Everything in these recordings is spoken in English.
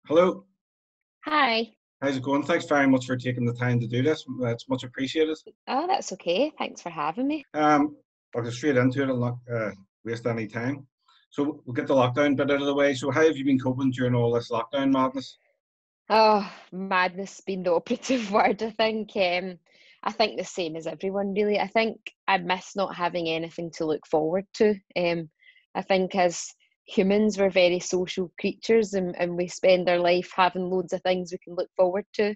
Hello, Hi. how's it going? Thanks very much for taking the time to do this. It's much appreciated. Oh, that's okay. Thanks for having me. Um, I'll get straight into it. I'll not waste any time. So we'll get the lockdown bit out of the way. So how have you been coping during all this lockdown madness? Oh, madness being the operative word, I think. I think the same as everyone, really. I think I miss not having anything to look forward to. I think as humans, we're very social creatures and we spend our life having loads of things we can look forward to.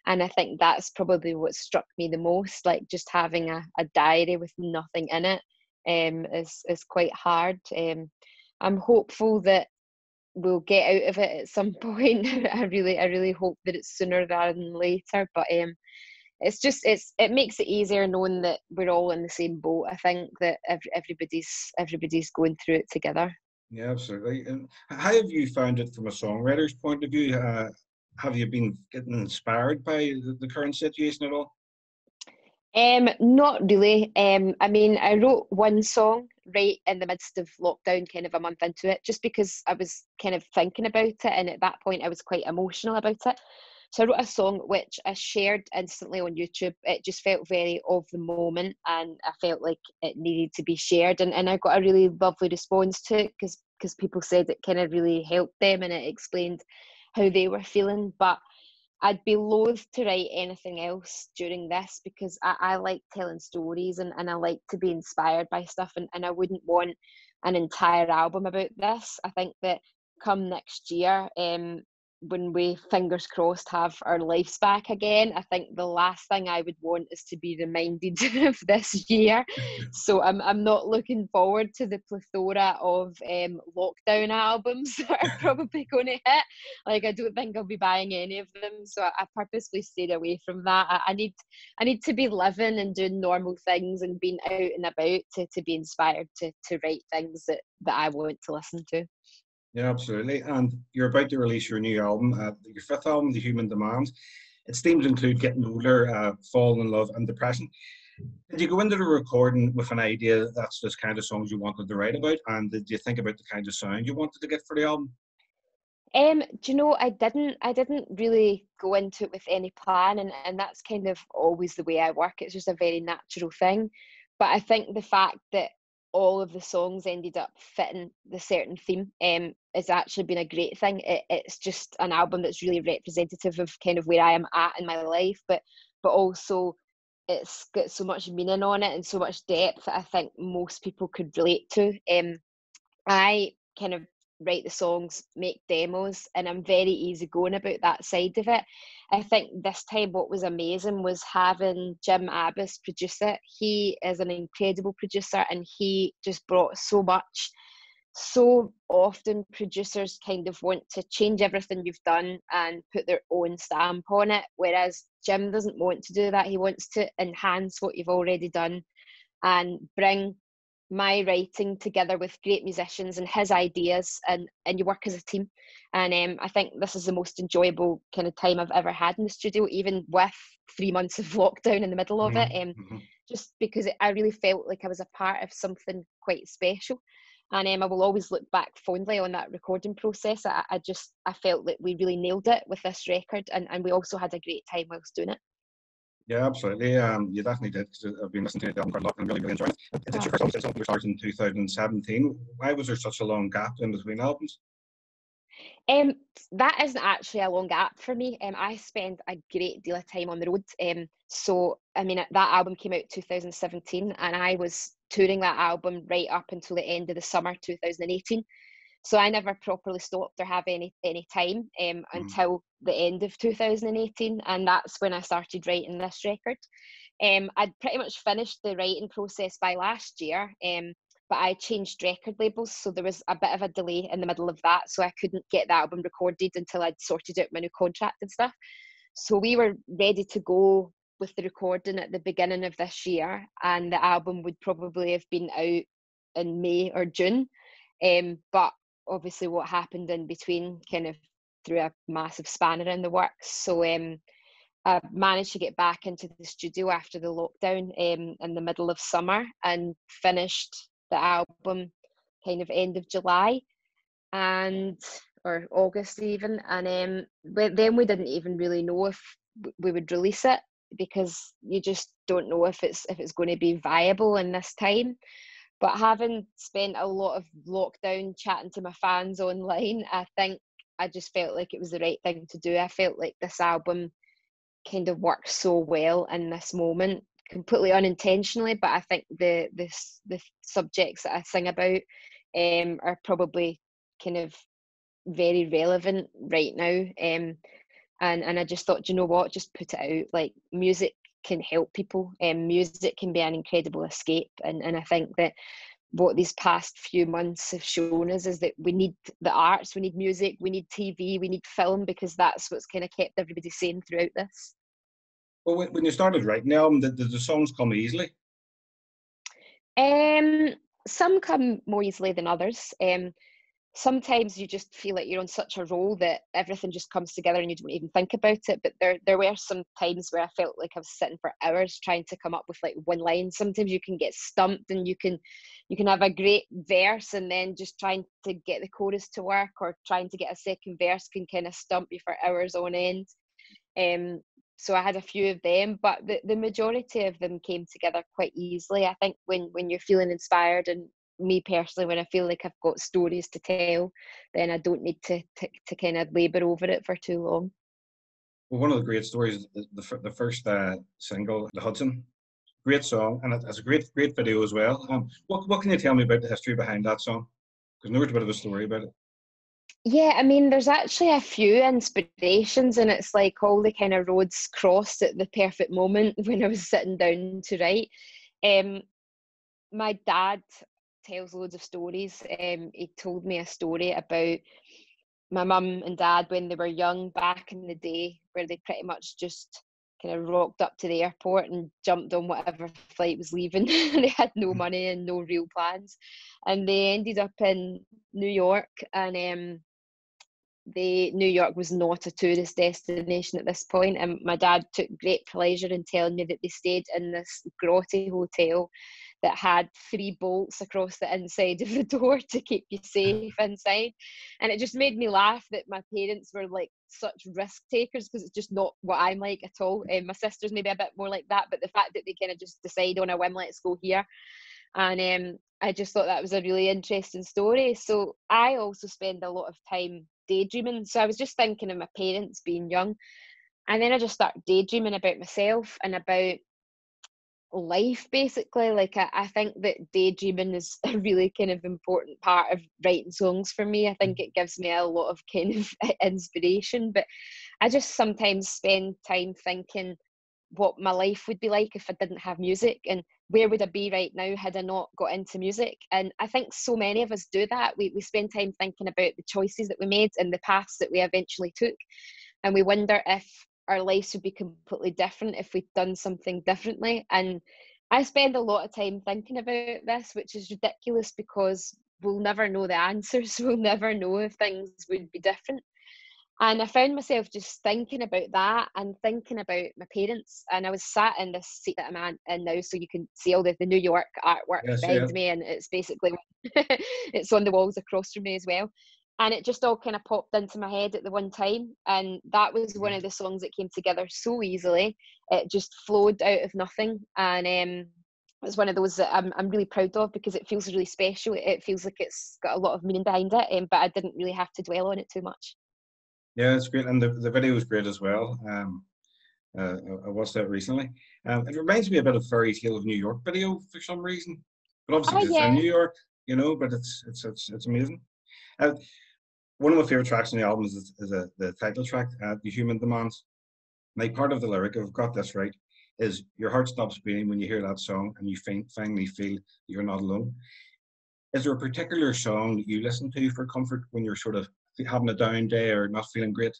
And I think that's probably what struck me the most, like just having a diary with nothing in it is quite hard. I'm hopeful that we'll get out of it at some point. I really hope that it's sooner rather than later. But it makes it easier knowing that we're all in the same boat. I think that everybody's going through it together. Yeah, absolutely. And how have you found it from a songwriter's point of view? Have you been getting inspired by the current situation at all? Not really. I mean, I wrote one song right in the midst of lockdown, kind of a month into it, just because I was kind of thinking about it, and at that point I was quite emotional about it. So I wrote a song which I shared instantly on YouTube. It just felt very of the moment, and I felt like it needed to be shared. And I got a really lovely response to it because people said it kind of really helped them and it explained how they were feeling. But I'd be loath to write anything else during this because I like telling stories and I like to be inspired by stuff, and I wouldn't want an entire album about this. I think that come next year, when we, fingers crossed, have our lives back again, I think the last thing I would want is to be reminded of this year. So I'm not looking forward to the plethora of lockdown albums that are probably going to hit. Like, I don't think I'll be buying any of them, so I purposely stayed away from that. I need to be living and doing normal things and being out and about to be inspired to write things that I want to listen to. Yeah, absolutely. And you're about to release your new album, your fifth album, The Human Demands. Its themes include getting older, falling in love, and depression. Did you go into the recording with an idea that's this kind of songs you wanted to write about? And did you think about the kind of sound you wanted to get for the album? Do you know, I didn't really go into it with any plan, and that's kind of always the way I work. It's just a very natural thing. But I think the fact that all of the songs ended up fitting the certain theme has actually been a great thing. It's just an album that's really representative of kind of where I am at in my life, but also it's got so much meaning on it and so much depth that I think most people could relate to. I kind of write the songs, make demos, and I'm very easygoing about that side of it. I think this time what was amazing was having Jim Abbas produce it. He is an incredible producer and he just brought so much. So often producers kind of want to change everything you've done and put their own stamp on it, whereas Jim doesn't want to do that. He wants to enhance what you've already done and bring my writing together with great musicians and his ideas, and you work as a team. And I think this is the most enjoyable kind of time I've ever had in the studio, even with 3 months of lockdown in the middle of it, Mm-hmm. just because I really felt like I was a part of something quite special. And I will always look back fondly on that recording process. I felt that we really nailed it with this record, and we also had a great time whilst doing it. Yeah, absolutely. You definitely did because I've been listening to the album quite a lot and really, really enjoying it. It's Oh. your first album since it started in 2017. Why was there such a long gap in between albums? Um, that isn't actually a long gap for me. I spend a great deal of time on the road. So I mean, that album came out 2017, and I was touring that album right up until the end of the summer 2018. So I never properly stopped or have any time Mm. until the end of 2018, and that's when I started writing this record. I'd pretty much finished the writing process by last year, but I changed record labels, so there was a bit of a delay in the middle of that, so I couldn't get the album recorded until I'd sorted out my new contract and stuff. So we were ready to go with the recording at the beginning of this year, and the album would probably have been out in May or June. But obviously, what happened in between kind of threw a massive spanner in the works. So I managed to get back into the studio after the lockdown in the middle of summer and finished the album kind of end of July. And or August even, and but then we didn't even really know if we would release it, because you just don't know if it's going to be viable in this time. But having spent a lot of lockdown chatting to my fans online, I think I just felt like it was the right thing to do. I felt like this album kind of works so well in this moment, completely unintentionally, but I think the subjects that I sing about are probably kind of very relevant right now. And I just thought, you know what, just put it out. Like, music can help people, and music can be an incredible escape. And I think that what these past few months have shown us is that we need the arts, we need music, we need TV, we need film, because that's what's kind of kept everybody sane throughout this. Well, when you started writing the album, did the songs come easily? Some come more easily than others. Sometimes you just feel like you're on such a roll that everything just comes together and you don't even think about it. But there were some times where I felt like I was sitting for hours trying to come up with like one line. Sometimes you can get stumped, and you can have a great verse, and then just trying to get the chorus to work, or trying to get a second verse can kind of stump you for hours on end. So I had a few of them, but the majority of them came together quite easily. I think when you're feeling inspired, and me personally, when I feel like I've got stories to tell, then I don't need to kind of labour over it for too long. Well, one of the great stories, the first single, The Hudson, great song, and it's a great video as well. What can you tell me about the history behind that song? Because there's a bit of a story about it. Yeah, I mean, there's actually a few inspirations, and it's like all the kind of roads crossed at the perfect moment when I was sitting down to write. My dad tells loads of stories. He told me a story about my mum and dad when they were young back in the day, where they pretty much just kind of rocked up to the airport and jumped on whatever flight was leaving. They had no money and no real plans, and they ended up in New York. And New York was not a tourist destination at this point, and my dad took great pleasure in telling me that they stayed in this grotty hotel that had 3 bolts across the inside of the door to keep you safe inside. And it just made me laugh that my parents were like such risk takers, because it's just not what I'm like at all. My sister's maybe a bit more like that, but the fact that they kind of just decide on a whim, let's go here. And I just thought that was a really interesting story. So I also spend a lot of time daydreaming. So I was just thinking of my parents being young, and then I just started daydreaming about myself and about life, basically. Like, I think that daydreaming is a really kind of important part of writing songs for me. I think it gives me a lot of kind of inspiration, but I just sometimes spend time thinking what my life would be like if I didn't have music, and where would I be right now had I not got into music. And I think so many of us do that. We spend time thinking about the choices that we made and the paths that we eventually took, and we wonder if our lives would be completely different if we'd done something differently. And I spend a lot of time thinking about this, which is ridiculous, because we'll never know the answers. We'll never know if things would be different. And I found myself just thinking about that and thinking about my parents. And I was sat in this seat that I'm in now, so you can see all the New York artwork Yes, yeah. behind me, and it's basically it's on the walls across from me as well. And it just all kind of popped into my head at the one time, and that was one of the songs that came together so easily. It just flowed out of nothing, and it's one of those that I'm really proud of, because it feels really special. It feels like it's got a lot of meaning behind it, but I didn't really have to dwell on it too much. Yeah, it's great, and the video is great as well. I watched that recently. It reminds me a bit of Fairy Tale of New York video for some reason, but obviously Oh because it's in yeah. New York, you know. But it's amazing. Uh, One of my favorite tracks on the album is the title track, "The Human Demands." Like, part of the lyric, if I've got this right, is your heart stops beating when you hear that song, and you finally feel you're not alone. Is there a particular song that you listen to for comfort when you're sort of having a down day or not feeling great?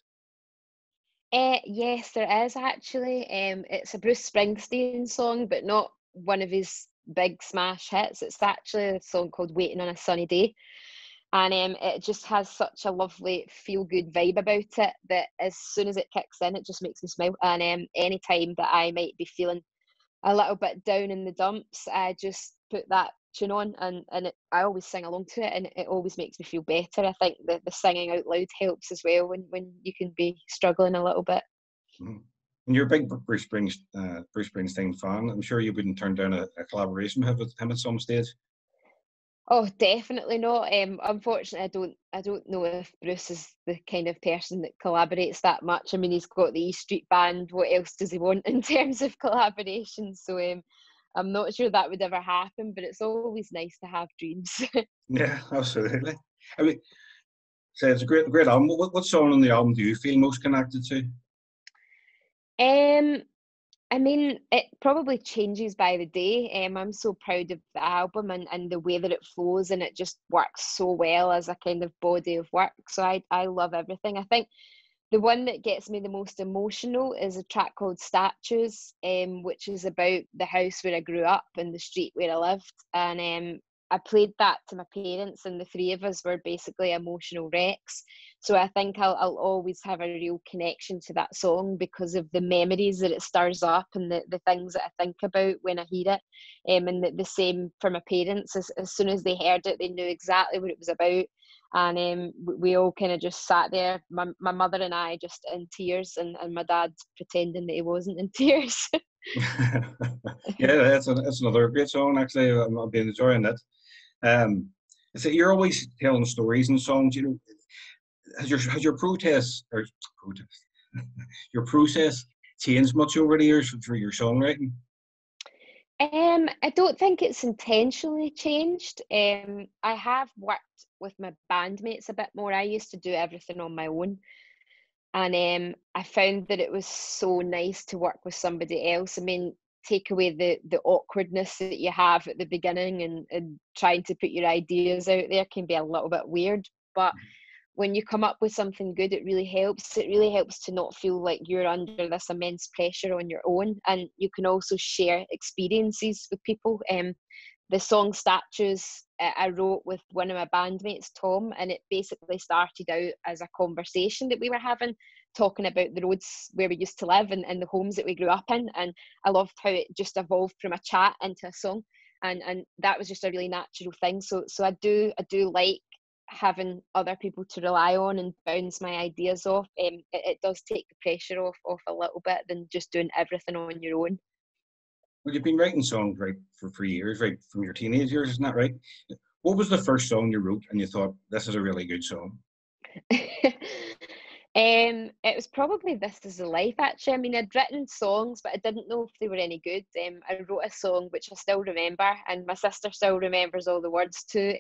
Yes, there is actually. It's a Bruce Springsteen song, but not one of his big smash hits. It's actually a song called "Waiting on a Sunny Day," and it just has such a lovely feel-good vibe about it that as soon as it kicks in, it just makes me smile. And any time that I might be feeling a little bit down in the dumps, I just put that tune on, and I always sing along to it, and it always makes me feel better. I think that the singing out loud helps as well when you can be struggling a little bit. Mm-hmm. And you're a big Bruce Springsteen fan. I'm sure you wouldn't turn down a collaboration with him at some stage. Oh, definitely not. Unfortunately, I don't know if Bruce is the kind of person that collaborates that much. I mean, he's got the E Street Band. What else does he want in terms of collaboration? So I'm not sure that would ever happen, but it's always nice to have dreams. Yeah, absolutely. I mean, so it's a great album. What song on the album do you feel most connected to? I mean, it probably changes by the day. I'm so proud of the album and the way that it flows, and it just works so well as a kind of body of work. So I love everything. I think the one that gets me the most emotional is a track called Statues, which is about the house where I grew up and the street where I lived. And I played that to my parents, and the three of us were basically emotional wrecks. So I think I'll always have a real connection to that song because of the memories that it stirs up and the things that I think about when I hear it. And the same for my parents. As soon as they heard it, they knew exactly what it was about. And we all kind of just sat there, my mother and I, just in tears, and my dad pretending that he wasn't in tears. Yeah, that's another great song. Actually, I've been enjoying it. So you're always telling stories and songs. You know, has your your process changed much over the years for your songwriting? I don't think it's intentionally changed. I have worked with my bandmates a bit more. I used to do everything on my own, and I found that it was so nice to work with somebody else. I mean, take away the awkwardness that you have at the beginning, and trying to put your ideas out there can be a little bit weird, but when you come up with something good, it really helps. It really helps to not feel like you're under this immense pressure on your own, and you can also share experiences with people. The song Statues I wrote with one of my bandmates, Tom, and it basically started out as a conversation that we were having, talking about the roads where we used to live and the homes that we grew up in. And I loved how it just evolved from a chat into a song, and that was just a really natural thing. So I do like having other people to rely on and bounce my ideas off. It does take the pressure off a little bit than just doing everything on your own. Well, you've been writing songs right for years, right from your teenage years, isn't that right? What was the first song you wrote and you thought, this is a really good song? It was probably This Is the Life, actually. I mean, I'd written songs, but I didn't know if they were any good. I wrote a song which I still remember, and my sister still remembers all the words too,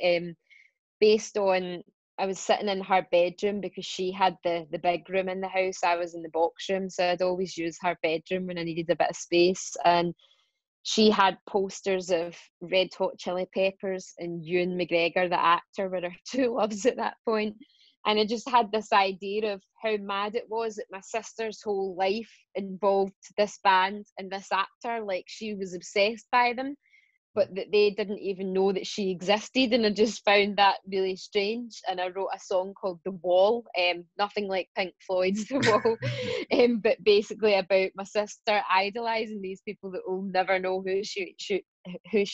based on, I was sitting in her bedroom because she had the big room in the house. I was in the box room, so I'd always use her bedroom when I needed a bit of space. And she had posters of Red Hot Chili Peppers and Ewan McGregor, the actor, were her two loves at that point. And I just had this idea of how mad it was that my sister's whole life involved this band and this actor. Like, she was obsessed by them, but that they didn't even know that she existed. And I just found that really strange. And I wrote a song called The Wall, nothing like Pink Floyd's The Wall, but basically about my sister idolising these people that will never know who she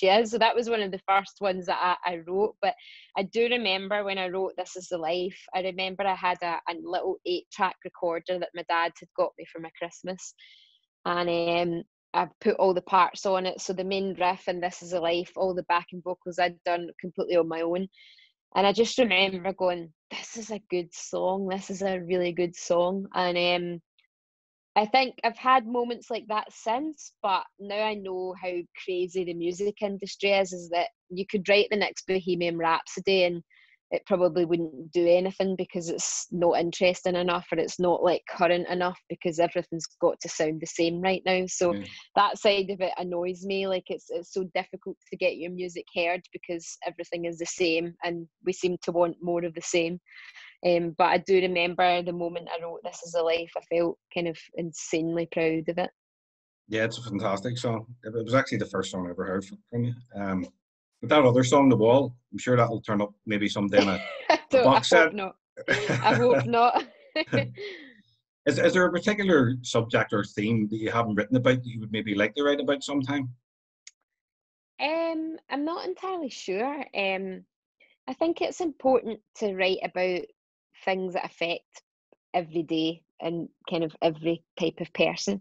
is. So that was one of the first ones that I wrote. But I do remember when I wrote This Is the Life, I remember I had a little 8-track recorder that my dad had got me for my Christmas. And I put all the parts on it. So the main riff and This Is a Life, all the backing vocals I'd done completely on my own. And I just remember going, this is a good song. This is a really good song. And I think I've had moments like that since, but now I know how crazy the music industry is that you could write the next Bohemian Rhapsody and it probably wouldn't do anything because it's not interesting enough, or it's not like current enough because everything's got to sound the same right now. So that side of it annoys me. Like, it's so difficult to get your music heard because everything is the same and we seem to want more of the same. But I do remember the moment I wrote This Is a Life, I felt kind of insanely proud of it. Yeah, it's a fantastic song. It was actually the first song I ever heard from you. But that other song, The Wall, I'm sure that'll turn up maybe someday in a box set. I hope not. Is there a particular subject or theme that you haven't written about that you would maybe like to write about sometime? I'm not entirely sure. I think it's important to write about things that affect every day and kind of every type of person.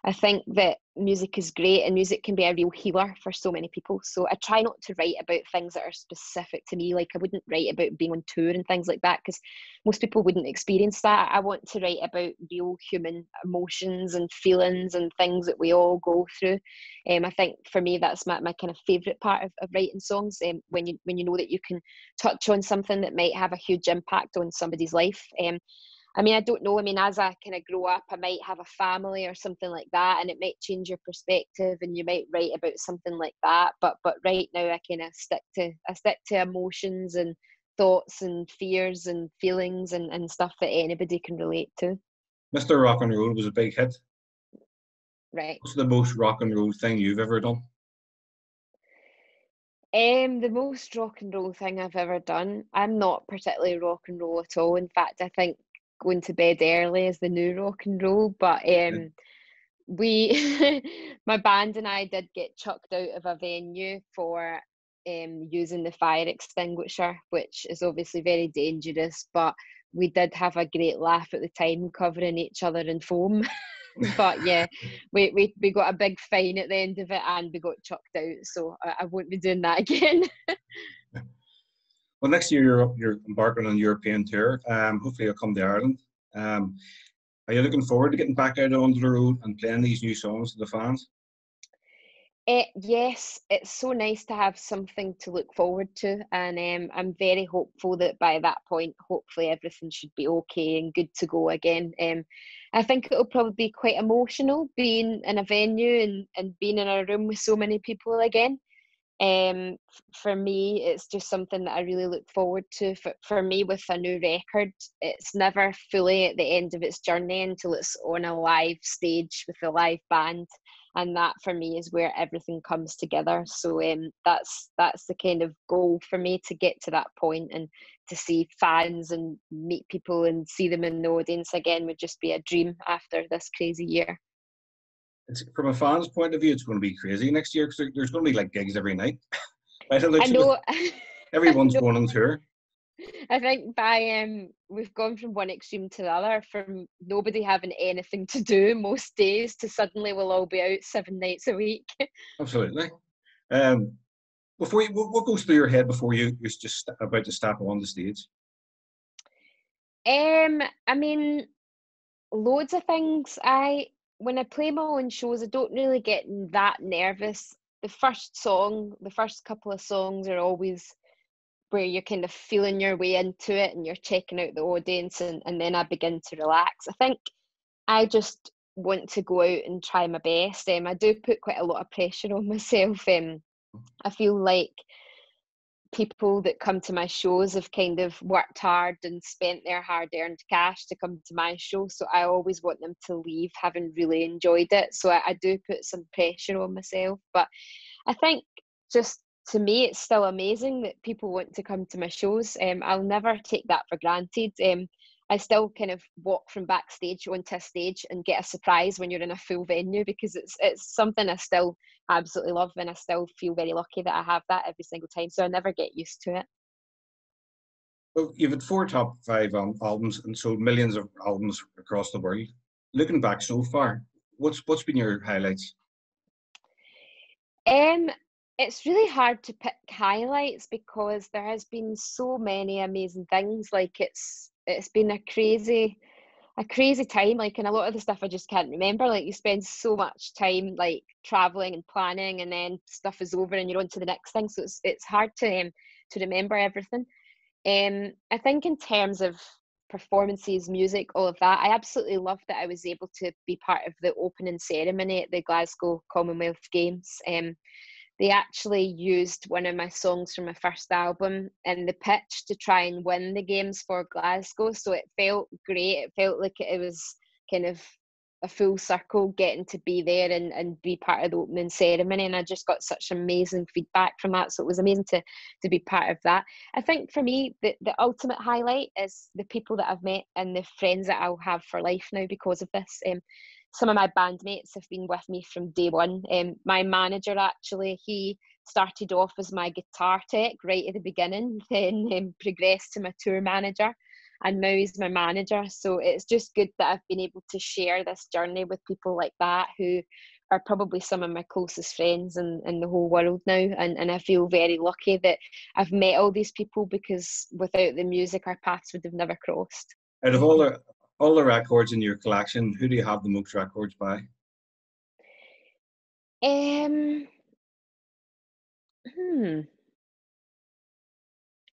I think that music is great and music can be a real healer for so many people. So I try not to write about things that are specific to me. Like I wouldn't write about being on tour and things like that because most people wouldn't experience that. I want to write about real human emotions and feelings and things that we all go through. I think for me that's my kind of favourite part of writing songs. When you know that you can touch on something that might have a huge impact on somebody's life. I mean, I don't know. I mean, as I kind of grow up, I might have a family or something like that, and it might change your perspective, and you might write about something like that. But right now, I kind of stick to emotions and thoughts and fears and feelings and stuff that anybody can relate to. Mr. Rock and Roll was a big hit. Right. What's the most rock and roll thing you've ever done? The most rock and roll thing I've ever done. I'm not particularly rock and roll at all. In fact, I think going to bed early is the new rock and roll. But we, my band and I did get chucked out of a venue for using the fire extinguisher, which is obviously very dangerous. But we did have a great laugh at the time, covering each other in foam. But yeah, we got a big fine at the end of it and we got chucked out. So I won't be doing that again. Well, next year you're embarking on a European tour. Hopefully you'll come to Ireland. Are you looking forward to getting back out onto the road and playing these new songs to the fans? Yes, it's so nice to have something to look forward to, and I'm very hopeful that by that point, hopefully everything should be okay and good to go again. I think it'll probably be quite emotional being in a venue and being in a room with so many people again. For me, it's just something that I really look forward to. For me, with a new record, it's never fully at the end of its journey until it's on a live stage with a live band, and that for me is where everything comes together. So that's the kind of goal for me, to get to that point and to see fans and meet people and see them in the audience again would just be a dream after this crazy year. It's, from a fan's point of view, it's going to be crazy next year because there's going to be like gigs every night. By the I looks of it, know. everyone's No, going on tour. I think by we've gone from one extreme to the other, from nobody having anything to do most days to suddenly we'll all be out 7 nights a week. Absolutely. Um, before you, what goes through your head before you're just about to step on the stage? I mean, loads of things. When I play my own shows, I don't really get that nervous. The first couple of songs are always where you're kind of feeling your way into it and you're checking out the audience, and then I begin to relax. I think I just want to go out and try my best. I do put quite a lot of pressure on myself. I feel like people that come to my shows have kind of worked hard and spent their hard-earned cash to come to my show, so I always want them to leave having really enjoyed it. So I do put some pressure on myself, but I think just to me it's still amazing that people want to come to my shows. I'll never take that for granted. I still kind of walk from backstage onto a stage and get a surprise when you're in a full venue, because it's something I still absolutely love, and I still feel very lucky that I have that every single time. So I never get used to it. Well, you've had four top five albums and sold millions of albums across the world. Looking back so far, what's been your highlights? Um, it's really hard to pick highlights because there has been so many amazing things. Like it's been a crazy time. Like, and a lot of the stuff I just can't remember. Like, you spend so much time like traveling and planning, and then stuff is over and you're on to the next thing. So it's hard to remember everything. I think in terms of performances, music, all of that, I absolutely love that I was able to be part of the opening ceremony at the Glasgow Commonwealth Games. They actually used one of my songs from my first album in the pitch to try and win the games for Glasgow. So it felt great. It felt like it was kind of a full circle getting to be there and be part of the opening ceremony, and I just got such amazing feedback from that, so it was amazing to be part of that. I think for me the ultimate highlight is the people that I've met and the friends that I'll have for life now because of this. Some of my bandmates have been with me from day one. My manager, actually, he started off as my guitar tech right at the beginning, then progressed to my tour manager, and now he's my manager. So it's just good that I've been able to share this journey with people like that, who are probably some of my closest friends in the whole world now. And I feel very lucky that I've met all these people, because without the music, our paths would have never crossed. Out of all the records in your collection, who do you have the most records by?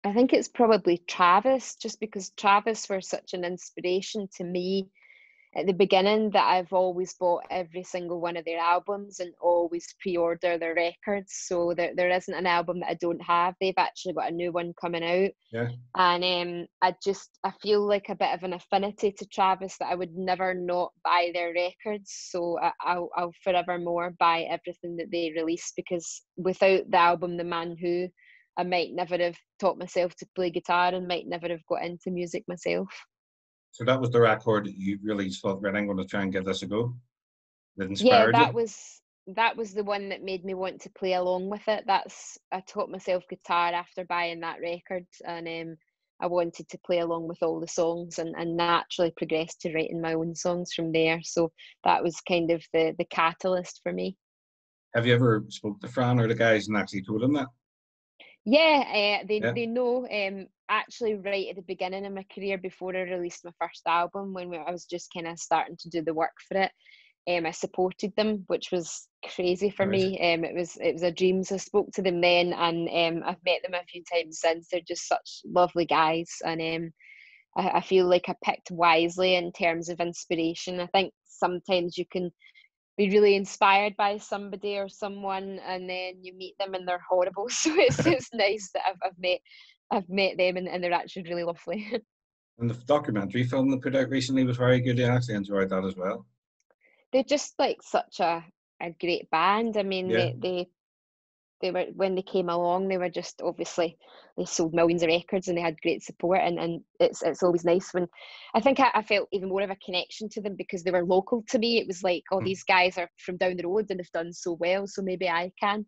I think it's probably Travis, just because Travis were such an inspiration to me at the beginning, that I've always bought every single one of their albums and always pre-order their records. So there isn't an album that I don't have. They've actually got a new one coming out. Yeah. And I feel like a bit of an affinity to Travis, that I would never not buy their records. So I'll forevermore buy everything that they release, because without the album The Man Who, I might never have taught myself to play guitar and might never have got into music myself. So that was the record that you really thought, right, I'm going to try and give this a go? That Yeah, inspired you? that was the one that made me want to play along with it. I taught myself guitar after buying that record, and I wanted to play along with all the songs, and naturally progressed to writing my own songs from there. So that was kind of the catalyst for me. Have you ever spoke to Fran or the guys and actually told them that? Yeah, Yeah. they know. Actually, right at the beginning of my career, before I released my first album, when I was just kind of starting to do the work for it, I supported them, which was crazy for Right. me. It was a dream. So I spoke to them then, and I've met them a few times since. They're just such lovely guys, and I feel like I picked wisely in terms of inspiration. I think sometimes you can be really inspired by somebody or someone, and then you meet them and they're horrible. So it's nice that I've met them, and they're actually really lovely. And the documentary film they put out recently was very good. I actually enjoyed that as well. They're just like such a great band. I mean, Yeah. they were, when they came along, they were just, obviously they sold millions of records and they had great support, and it's always nice when I think I felt even more of a connection to them because they were local to me. It was like, oh, these guys are from down the road and have done so well, so maybe I can.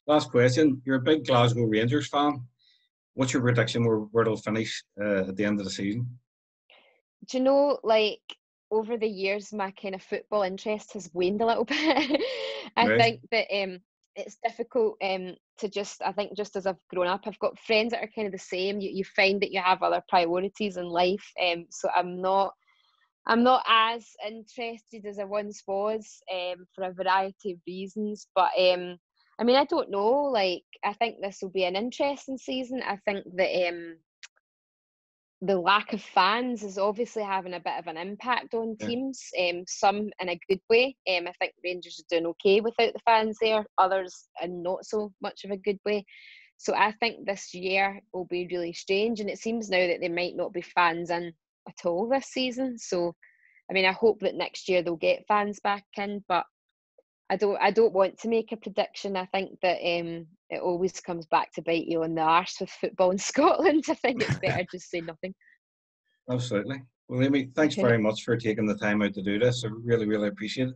Last question. You're a big Glasgow Rangers fan. What's your prediction where it'll finish at the end of the season? Do you know, like, over the years, my kind of football interest has waned a little bit. I Right. think that it's difficult to just, I think just as I've grown up, I've got friends that are kind of the same. You find that you have other priorities in life. So I'm not as interested as I once was, for a variety of reasons. But I mean, I don't know. Like, I think this will be an interesting season. I think that the lack of fans is obviously having a bit of an impact on Yeah. teams, some in a good way. I think Rangers are doing okay without the fans there, others in not so much of a good way. So I think this year will be really strange, and it seems now that there might not be fans in at all this season. So, I mean, I hope that next year they'll get fans back in, but I don't want to make a prediction. I think that it always comes back to bite you on the arse with football in Scotland. I think it's better just say nothing. Absolutely. Well, Amy, thanks very much for taking the time out to do this. I really, really appreciate it.